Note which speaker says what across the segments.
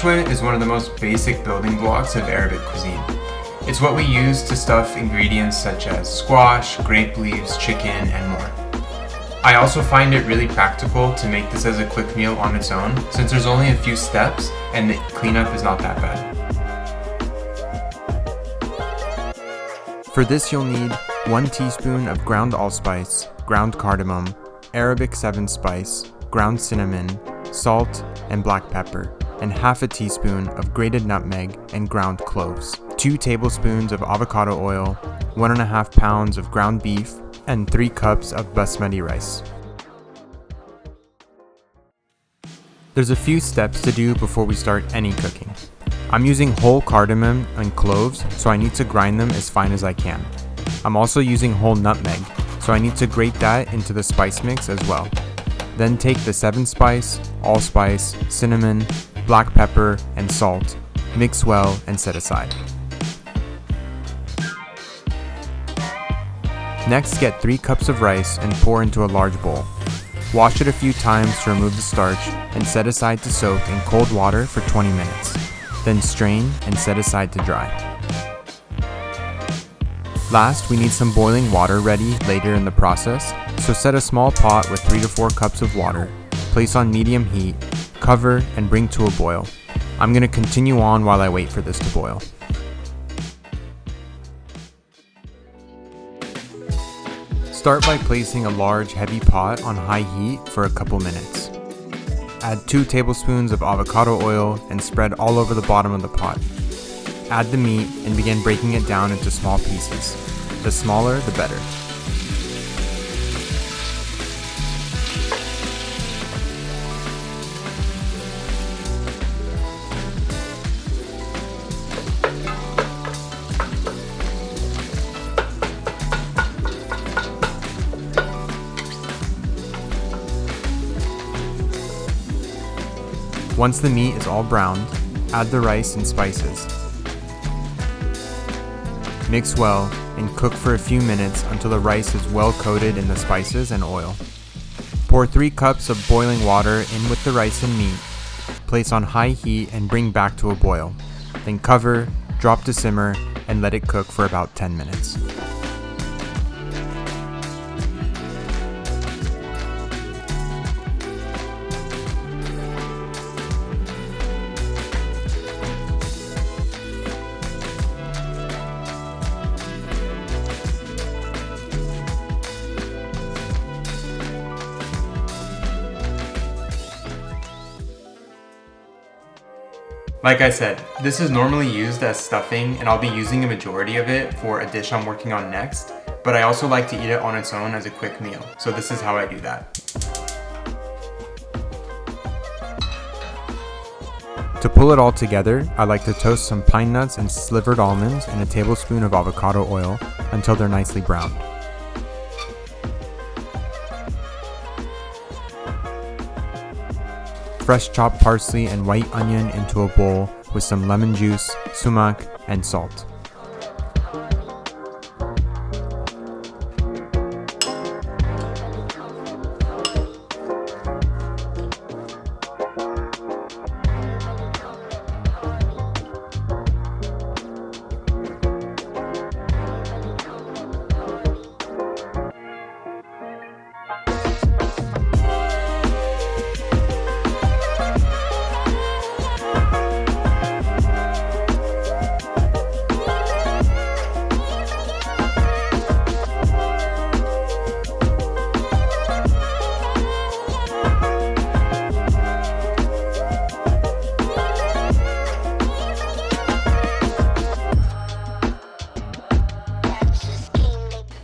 Speaker 1: Hashweh is one of the most basic building blocks of Arabic cuisine. It's what we use to stuff ingredients such as squash, grape leaves, chicken, and more. I also find it really practical to make this as a quick meal on its own, since there's only a few steps and the cleanup is not that bad. For this you'll need 1 teaspoon of ground allspice, ground cardamom, Arabic 7 spice, ground cinnamon, salt, and black pepper, and half a teaspoon of grated nutmeg and ground cloves, 2 tablespoons of avocado oil, 1.5 pounds of ground beef, and 3 cups of basmati rice. There's a few steps to do before we start any cooking. I'm using whole cardamom and cloves, so I need to grind them as fine as I can. I'm also using whole nutmeg, so I need to grate that into the spice mix as well. Then take the 7 spice, allspice, cinnamon, black pepper, and salt, mix well, and set aside. Next, get 3 cups of rice and pour into a large bowl. Wash it a few times to remove the starch and set aside to soak in cold water for 20 minutes. Then strain and set aside to dry. Last, we need some boiling water ready later in the process, so set a small pot with 3 to 4 cups of water, place on medium heat, cover, and bring to a boil. I'm going to continue on while I wait for this to boil. Start by placing a large heavy pot on high heat for a couple minutes. Add 2 tablespoons of avocado oil and spread all over the bottom of the pot. Add the meat and begin breaking it down into small pieces. The smaller, the better. Once the meat is all browned, add the rice and spices. Mix well and cook for a few minutes until the rice is well coated in the spices and oil. Pour 3 cups of boiling water in with the rice and meat. Place on high heat and bring back to a boil. Then cover, drop to simmer, and let it cook for about 10 minutes. Like I said, this is normally used as stuffing and I'll be using a majority of it for a dish I'm working on next, but I also like to eat it on its own as a quick meal, so this is how I do that.
Speaker 2: To pull it all together, I like to toast some pine nuts and slivered almonds in a tablespoon of avocado oil until they're nicely browned. Fresh chopped parsley and white onion into a bowl with some lemon juice, sumac, and salt.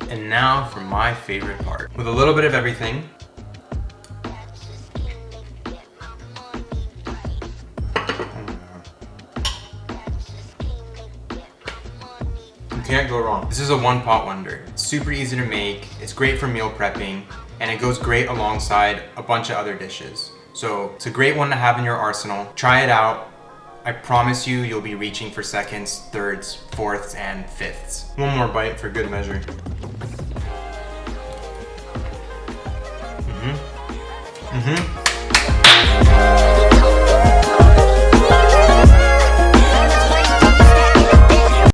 Speaker 1: And now for my favorite part. With a little bit of everything. You can't go wrong. This is a one-pot wonder. It's super easy to make, it's great for meal prepping, and it goes great alongside a bunch of other dishes. So it's a great one to have in your arsenal. Try it out. I promise you, you'll be reaching for seconds, thirds, fourths, and fifths. One more bite for good measure.